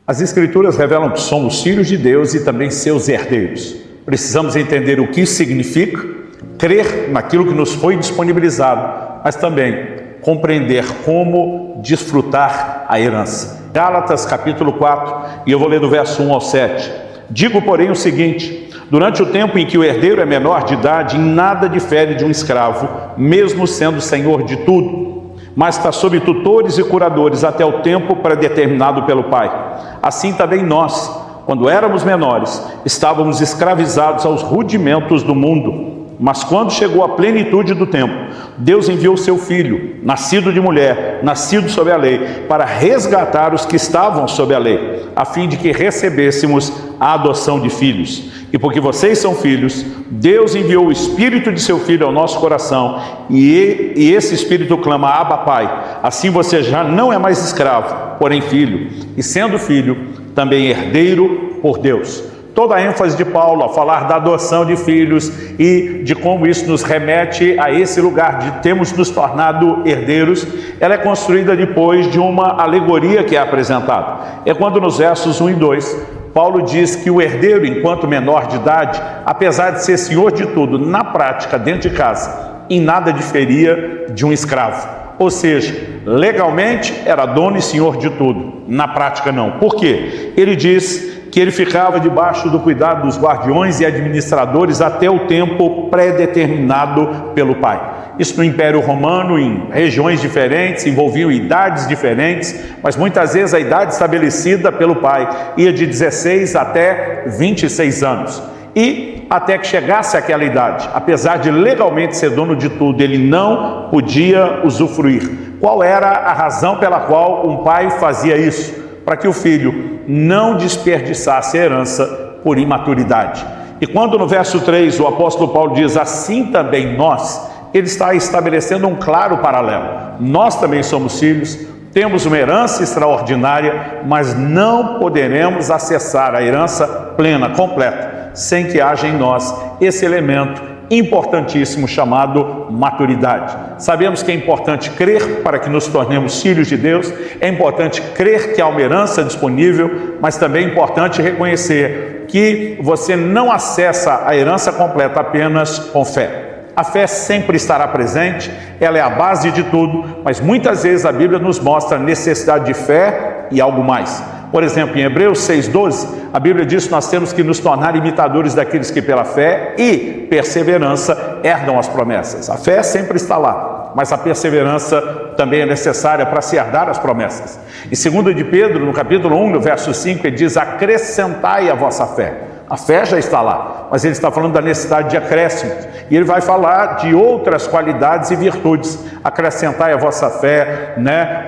As Escrituras revelam que somos filhos de Deus e também seus herdeiros. Precisamos entender o que isso significa, crer naquilo que nos foi disponibilizado, mas também compreender como desfrutar a herança. Gálatas capítulo 4, e eu vou ler do verso 1 ao 7. Digo, porém, o seguinte: durante o tempo em que o herdeiro é menor de idade, em nada difere de um escravo, mesmo sendo senhor de tudo, mas está sob tutores e curadores até o tempo predeterminado pelo Pai. Assim também nós, quando éramos menores, estávamos escravizados aos rudimentos do mundo. Mas quando chegou a plenitude do tempo, Deus enviou seu Filho, nascido de mulher, nascido sob a lei, para resgatar os que estavam sob a lei, a fim de que recebêssemos a adoção de filhos. E porque vocês são filhos, Deus enviou o Espírito de seu Filho ao nosso coração, e esse Espírito clama: Abba, Pai. Assim você já não é mais escravo, porém filho, e sendo filho, também herdeiro por Deus. Toda a ênfase de Paulo ao falar da adoção de filhos e de como isso nos remete a esse lugar de termos nos tornado herdeiros, ela é construída depois de uma alegoria que é apresentada. É quando nos versos 1 e 2, Paulo diz que o herdeiro, enquanto menor de idade, apesar de ser senhor de tudo, na prática, dentro de casa, em nada diferia de um escravo. Ou seja, legalmente era dono e senhor de tudo, na prática não. Por quê? Ele diz que ele ficava debaixo do cuidado dos guardiões e administradores até o tempo predeterminado pelo Pai. Isso no Império Romano, em regiões diferentes, envolviam idades diferentes, mas muitas vezes a idade estabelecida pelo Pai ia de 16 até 26 anos. E até que chegasse àquela idade, apesar de legalmente ser dono de tudo, ele não podia usufruir. Qual era a razão pela qual um pai fazia isso? Para que o filho não desperdiçasse a herança por imaturidade. E quando no verso 3 o apóstolo Paulo diz: assim também nós, ele está estabelecendo um claro paralelo. Nós também somos filhos, temos uma herança extraordinária, mas não poderemos acessar a herança plena, completa, sem que haja em nós esse elemento importantíssimo chamado maturidade. Sabemos que é importante crer para que nos tornemos filhos de Deus, é importante crer que há uma herança disponível, mas também é importante reconhecer que você não acessa a herança completa apenas com fé. A fé sempre estará presente, ela é a base de tudo, mas muitas vezes a Bíblia nos mostra a necessidade de fé e algo mais. Por exemplo, em Hebreus 6,12, a Bíblia diz que nós temos que nos tornar imitadores daqueles que pela fé e perseverança herdam as promessas. A fé sempre está lá, mas a perseverança também é necessária para se herdar as promessas. Em 2 de Pedro, no capítulo 1, no verso 5, ele diz: acrescentai a vossa fé. A fé já está lá, mas ele está falando da necessidade de acréscimos. E ele vai falar de outras qualidades e virtudes. Acrescentai a vossa fé,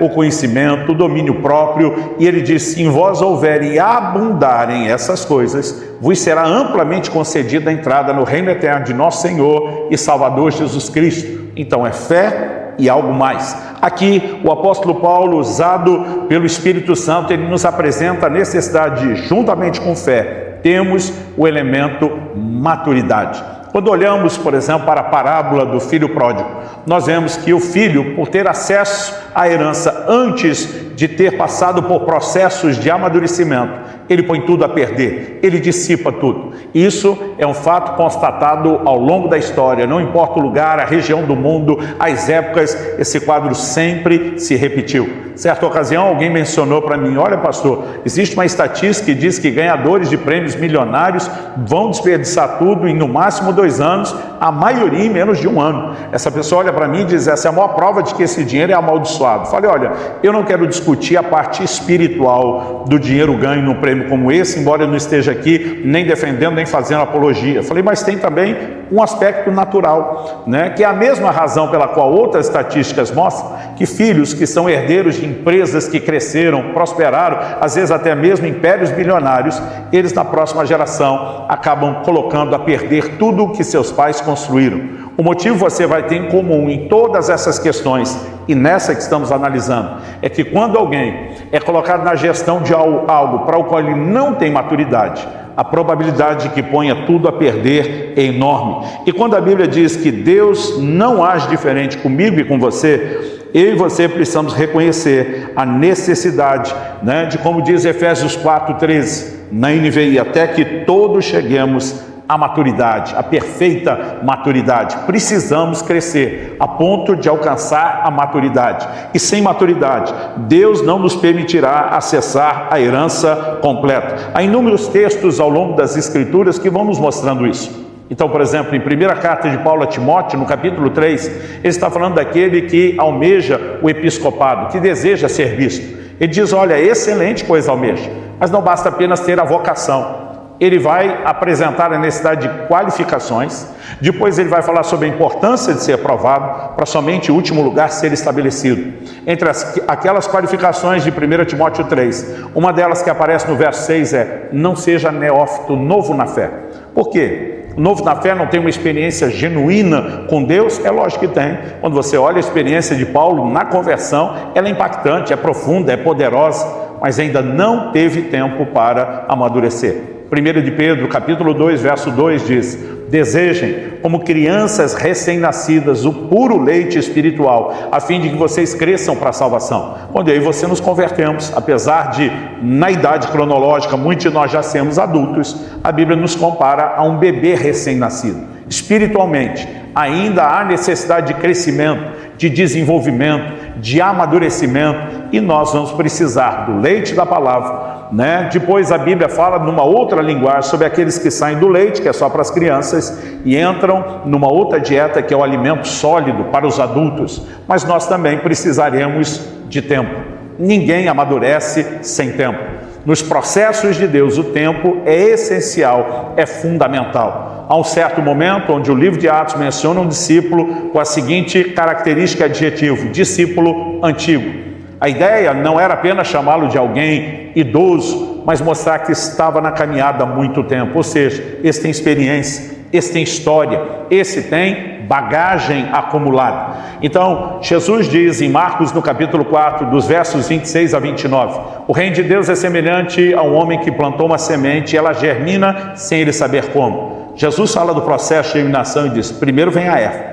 o conhecimento, o domínio próprio. E ele diz: se em vós houverem e abundarem essas coisas, vos será amplamente concedida a entrada no reino eterno de nosso Senhor e Salvador Jesus Cristo. Então é fé e algo mais. Aqui o apóstolo Paulo, usado pelo Espírito Santo, ele nos apresenta a necessidade de, juntamente com fé, temos o elemento maturidade. Quando olhamos, por exemplo, para a parábola do filho pródigo, nós vemos que o filho, por ter acesso à herança antes de ter passado por processos de amadurecimento, ele põe tudo a perder, ele dissipa tudo. Isso é um fato constatado ao longo da história, não importa o lugar, a região do mundo, as épocas, esse quadro sempre se repetiu. Certa ocasião alguém mencionou para mim: olha, pastor, existe uma estatística que diz que ganhadores de prêmios milionários vão desperdiçar tudo em no máximo 2 anos, a maioria em menos de 1 ano. Essa pessoa olha para mim e diz: essa é a maior prova de que esse dinheiro é amaldiçoado. Falei: olha, eu não quero discutir a parte espiritual do dinheiro ganho num prêmio como esse, embora eu não esteja aqui nem defendendo nem fazendo apologia. Falei: mas tem também um aspecto natural, que é a mesma razão pela qual outras estatísticas mostram que filhos que são herdeiros de empresas que cresceram, prosperaram, às vezes até mesmo impérios bilionários, eles na próxima geração acabam colocando a perder tudo o que seus pais construíram. O motivo você vai ter em comum em todas essas questões, e nessa que estamos analisando, é que quando alguém é colocado na gestão de algo para o qual ele não tem maturidade, a probabilidade de que ponha tudo a perder é enorme. E quando a Bíblia diz que Deus não age diferente comigo e com você, eu e você precisamos reconhecer a necessidade, né, de, como diz Efésios 4:13, na NVI, até que todos cheguemos à maturidade, à perfeita maturidade. Precisamos crescer a ponto de alcançar a maturidade. E sem maturidade, Deus não nos permitirá acessar a herança completa. Há inúmeros textos ao longo das Escrituras que vão nos mostrando isso. Então, por exemplo, em 1ª carta de Paulo a Timóteo, no capítulo 3, ele está falando daquele que almeja o episcopado, que deseja ser bispo. Ele diz, olha, excelente coisa almeja, mas não basta apenas ter a vocação. Ele vai apresentar a necessidade de qualificações, depois ele vai falar sobre a importância de ser aprovado, para somente em último lugar ser estabelecido. Entre aquelas qualificações de 1 Timóteo 3, uma delas que aparece no verso 6 é, não seja neófito, novo na fé. Por quê? O novo na fé não tem uma experiência genuína com Deus? É lógico que tem. Quando você olha a experiência de Paulo na conversão, ela é impactante, é profunda, é poderosa, mas ainda não teve tempo para amadurecer. 1 de Pedro, capítulo 2, verso 2 diz, desejem, como crianças recém-nascidas, o puro leite espiritual, a fim de que vocês cresçam para a salvação. Quando eu e você nos convertemos, apesar de, na idade cronológica, muitos de nós já sermos adultos, a Bíblia nos compara a um bebê recém-nascido. Espiritualmente, ainda há necessidade de crescimento, de desenvolvimento, de amadurecimento, e nós vamos precisar do leite da palavra, né? Depois a Bíblia fala numa outra linguagem sobre aqueles que saem do leite, que é só para as crianças, e entram numa outra dieta que é o alimento sólido para os adultos, mas nós também precisaremos de tempo. Ninguém amadurece sem tempo. Nos processos de Deus, o tempo é essencial, é fundamental. Há um certo momento onde o livro de Atos menciona um discípulo com a seguinte característica adjetivo, discípulo antigo. A ideia não era apenas chamá-lo de alguém idoso, mas mostrar que estava na caminhada há muito tempo. Ou seja, esse tem experiência, esse tem história, esse tem bagagem acumulada. Então, Jesus diz em Marcos, no capítulo 4, dos versos 26 a 29, o reino de Deus é semelhante a um homem que plantou uma semente e ela germina sem ele saber como. Jesus fala do processo de germinação e diz, primeiro vem a erva.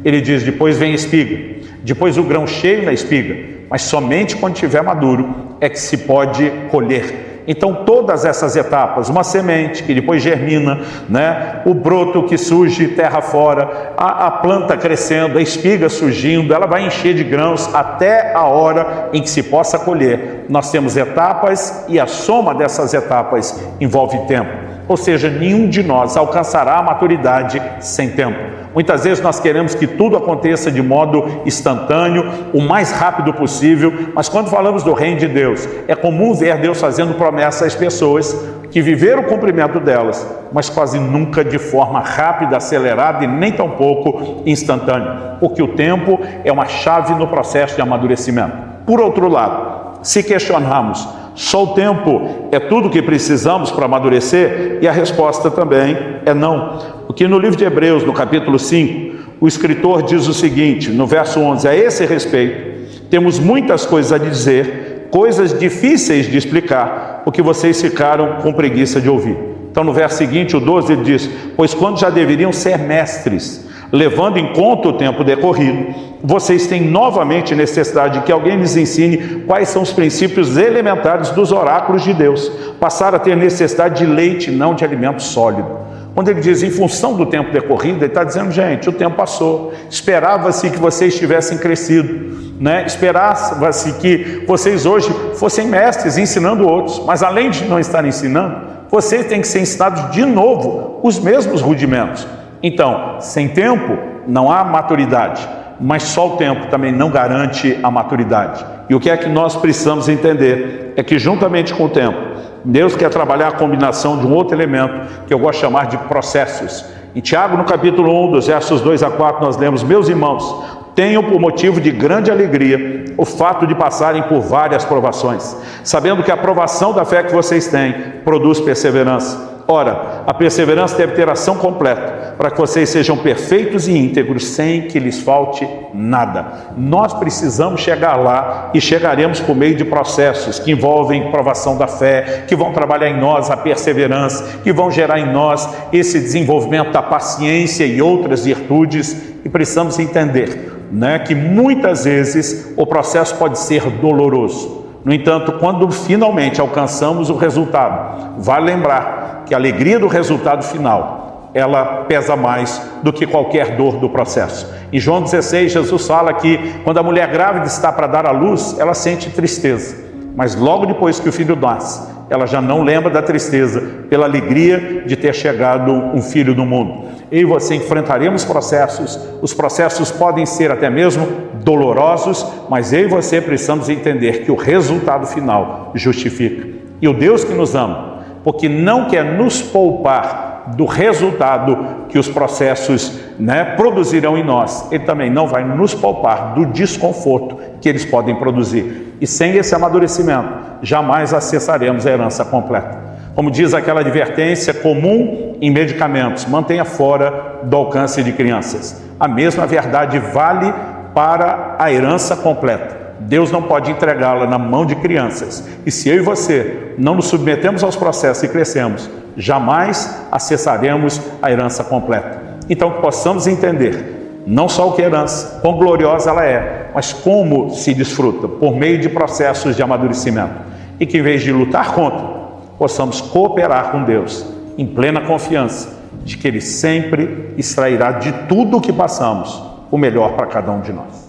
Ele diz, depois vem a espiga, depois o grão cheio na espiga, mas somente quando estiver maduro é que se pode colher. Então todas essas etapas, uma semente que depois germina, né? O broto que surge terra fora, a planta crescendo, a espiga surgindo, ela vai encher de grãos até a hora em que se possa colher. Nós temos etapas e a soma dessas etapas envolve tempo. Ou seja, nenhum de nós alcançará a maturidade sem tempo. Muitas vezes nós queremos que tudo aconteça de modo instantâneo, o mais rápido possível, mas quando falamos do reino de Deus, é comum ver Deus fazendo promessas às pessoas que viveram o cumprimento delas, mas quase nunca de forma rápida, acelerada e nem tampouco instantânea, porque o tempo é uma chave no processo de amadurecimento. Por outro lado, se questionarmos, só o tempo é tudo que precisamos para amadurecer? E a resposta também é não. Porque no livro de Hebreus, no capítulo 5, o escritor diz o seguinte, no verso 11, a esse respeito, temos muitas coisas a dizer, coisas difíceis de explicar, porque vocês ficaram com preguiça de ouvir. Então no verso seguinte, o 12, ele diz, pois quando já deveriam ser mestres, levando em conta o tempo decorrido, vocês têm novamente necessidade de que alguém lhes ensine quais são os princípios elementares dos oráculos de Deus. Passaram a ter necessidade de leite, não de alimento sólido. Quando ele diz em função do tempo decorrido, ele está dizendo, gente, o tempo passou. Esperava-se que vocês tivessem crescido, né? Esperava-se que vocês hoje fossem mestres ensinando outros. Mas além de não estar ensinando, vocês têm que ser ensinados de novo os mesmos rudimentos. Então, sem tempo, não há maturidade, mas só o tempo também não garante a maturidade. E o que é que nós precisamos entender? É que juntamente com o tempo, Deus quer trabalhar a combinação de um outro elemento, que eu gosto de chamar de processos. Em Tiago, no capítulo 1, dos versos 2 a 4, nós lemos, meus irmãos, tenham por motivo de grande alegria o fato de passarem por várias provações, sabendo que a provação da fé que vocês têm produz perseverança. Ora, a perseverança deve ter ação completa, para que vocês sejam perfeitos e íntegros, sem que lhes falte nada. Nós precisamos chegar lá e chegaremos por meio de processos que envolvem provação da fé, que vão trabalhar em nós a perseverança, que vão gerar em nós esse desenvolvimento da paciência e outras virtudes, e precisamos entender. né, que muitas vezes o processo pode ser doloroso. No entanto, quando finalmente alcançamos o resultado, vale lembrar que a alegria do resultado final, ela pesa mais do que qualquer dor do processo. Em João 16, Jesus fala que quando a mulher grávida está para dar à luz, ela sente tristeza. Mas logo depois que o filho nasce, ela já não lembra da tristeza pela alegria de ter chegado um filho no mundo. Eu e você enfrentaremos processos, os processos podem ser até mesmo dolorosos, mas eu e você precisamos entender que o resultado final justifica. E o Deus que nos ama, porque não quer nos poupar do resultado que os processos, produzirão em nós, Ele também não vai nos poupar do desconforto que eles podem produzir. E sem esse amadurecimento, jamais acessaremos a herança completa. Como diz aquela advertência comum em medicamentos, mantenha fora do alcance de crianças. A mesma verdade vale para a herança completa. Deus não pode entregá-la na mão de crianças. E se eu e você não nos submetemos aos processos e crescemos, jamais acessaremos a herança completa. Então, que possamos entender não só o que é herança, quão gloriosa ela é, mas como se desfruta por meio de processos de amadurecimento. E que em vez de lutar contra, possamos cooperar com Deus em plena confiança de que Ele sempre extrairá de tudo o que passamos o melhor para cada um de nós.